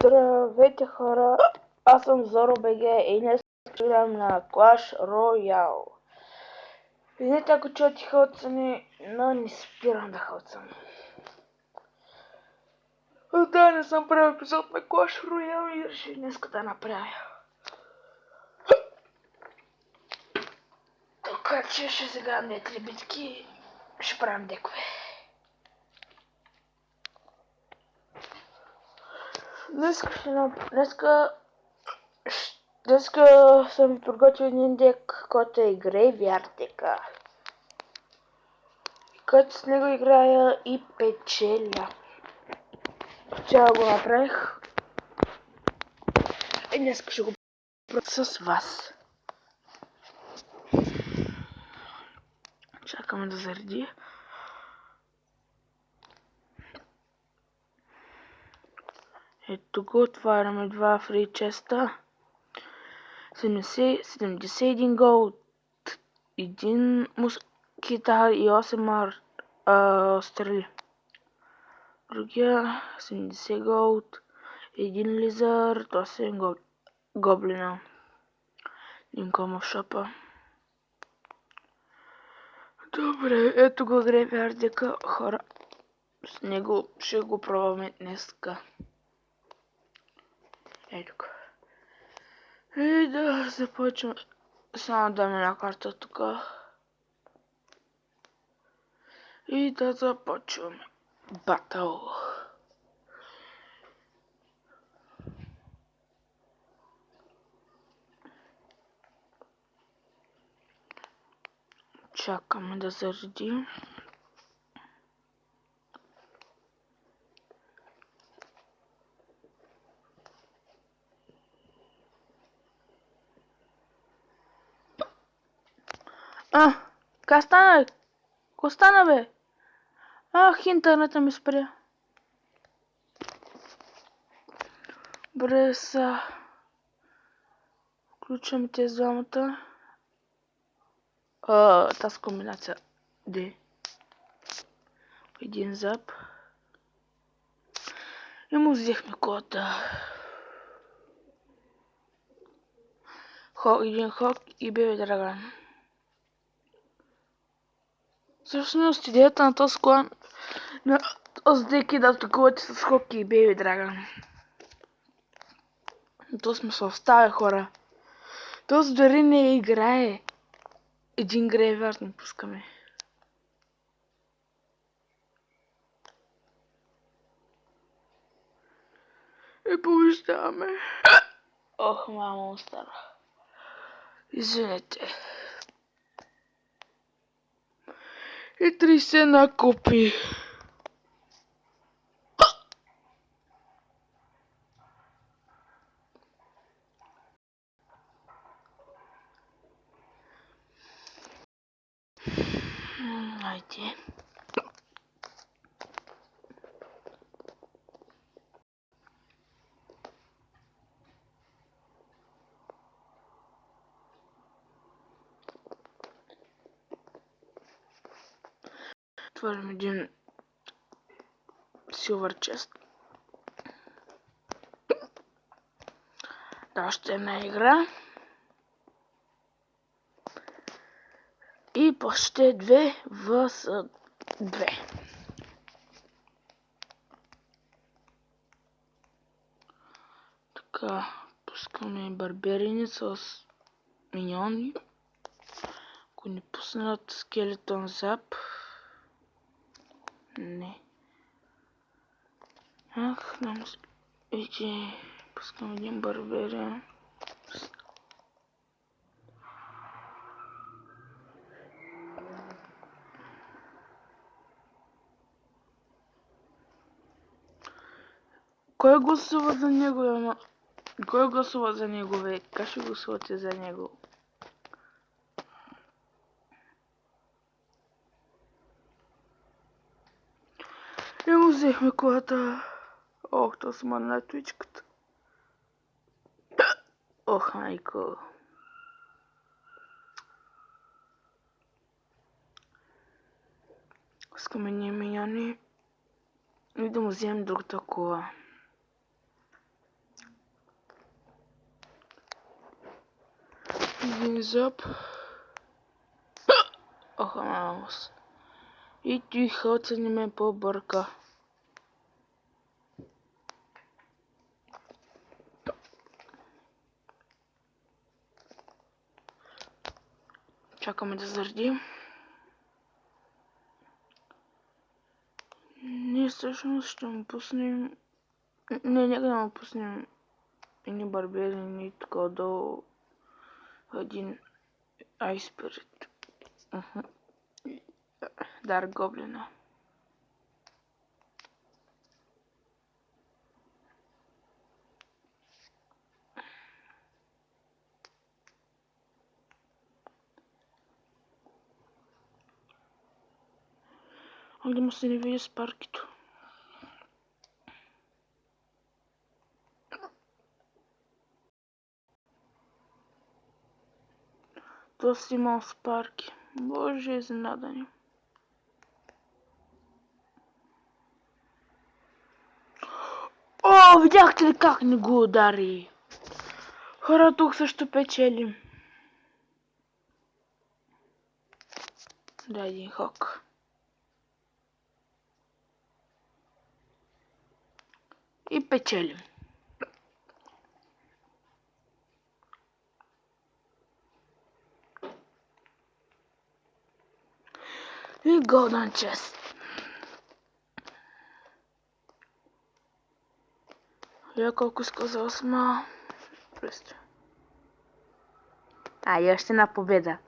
Здравейте хора, аз съм ZoroBG и днес играем на Clash Royale. Видите, ако чуете хълцани, но не спирам да хълцам. Да, не съм правил епизод на Clash Royale и реших днес да направя. Така че ще сега не 3 битки, ще правим декове. Днеска съм ви подготвил един дек, който е Graveyard дека. Като с него играя и печеля. Вчера го направих. И днес ще го правя с вас. Чакаме да зареди. Ето го, отваряме два фри честа. 71 голд, 1 мускитар и 8 стрели. Другия 70 голд, 1 лизард, 8 гоблина. Линкома в шопа. Добре, ето го Graveyard дека, хора. С него ще го пробваме днеска. Ето го. И да започваме. Само дам една карта тук. И да започваме. Батъл. Чакаме да зареди. Ка стана? Ко стана, бе? Интернета ми спря. Добре, са. Включваме тези двамата. Тази комбинация. Д. Един зап. И му взехме колата. Един хок и Беби Драган. Всъщност идеята на този клан, на този дек е да атакувате с хоки и Беби Драган. То сме се оставя, хора. Този дори не играе. Един Graveyard не пускаме. И побеждаваме. Ох, мамо, стара. Извинете. И 30 накупи. Айде. Отварям един Silver Chest. Да, още една игра. И почти 2 vs 2. Така, пускаме барберини с миньони. Ако ни пуснат скелетон зап. Не. Иди, пускам един барберин. Кой гласува за него, Кой гласува за него, бе? Как ще гласувате за него? И му взехме колата. Ох, то съм на твичката. Ох, майко. Искаме ние миньони. И да му вземем другата кола. Един зъб. Ох, маус. И тихоца не ме побърка. Чакаме да заредим. Ние всъщност ще му пуснем... Не, нека да му пуснем едни барбери, тук отдолу един Ice Spirit. Dark Goblin. Да му се не види с паркито. То си имал с парки. Боже, изненадани. О, видяхте ли как не го удари? Хора, тук също печелим. Да, един хок. И печелим. И Golden Chest. Я колко сказал сма. Просто. И още една победа.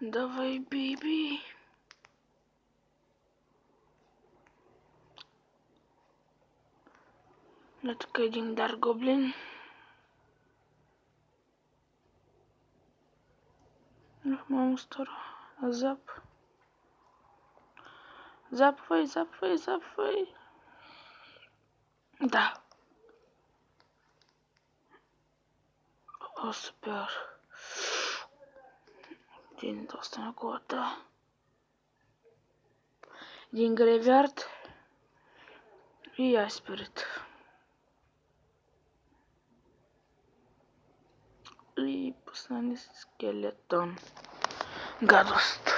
Давай, биби. На тук един Dark Goblin. Монстър. Зап. Запвай. Да. О, супер. Един доста на колата. Един грейвярд. И Ice Spirit. И последни скелетон. Гадост.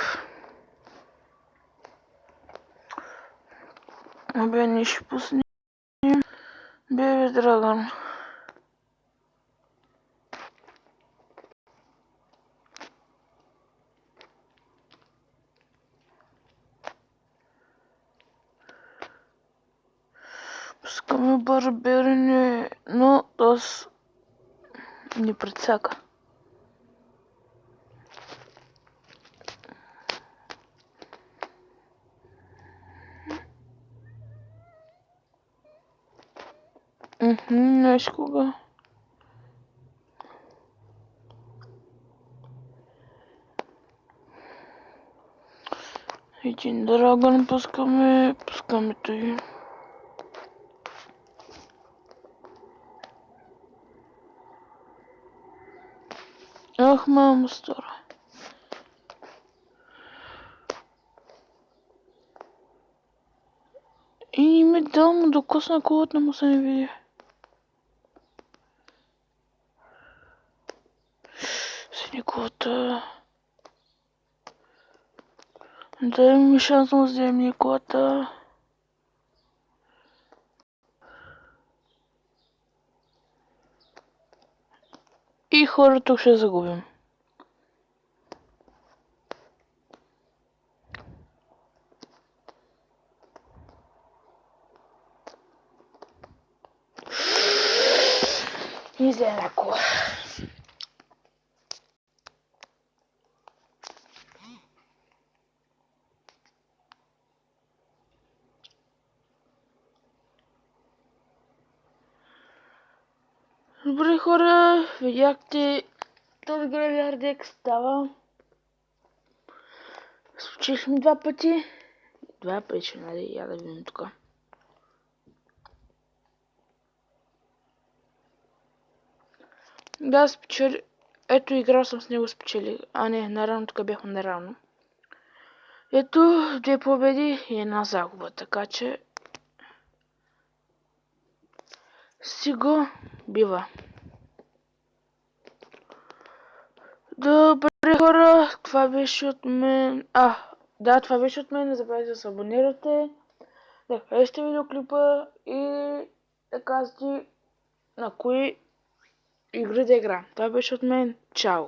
Абе, ние ще пуснем Беби Драгон. Пускаме барберини, но тос не прецака. Знаеш кога? Един драгон пускаме той. Ах, мамо стара. И не ми дал му докосна колата, му се не види. Синя колата. Дай ми шанс да вземем ни колата. И хора, тук ще загубим. И вземе кола. Добре хора, видяхте този гравияр дек става. Случихме два пъти. Два пъти, нали? Я да видим тук. Да, спечели. Ето, играл съм с него, спечели. А не, наравно, тук бяхме наравно. Ето, две победи и една загуба, така че си го бива. Добре хора, това беше от мен. Да, това беше от мен. Не забравяйте да се абонирате, да харесате видеоклипа и да казвате на кои игри да игра. Това беше от мен. Чао!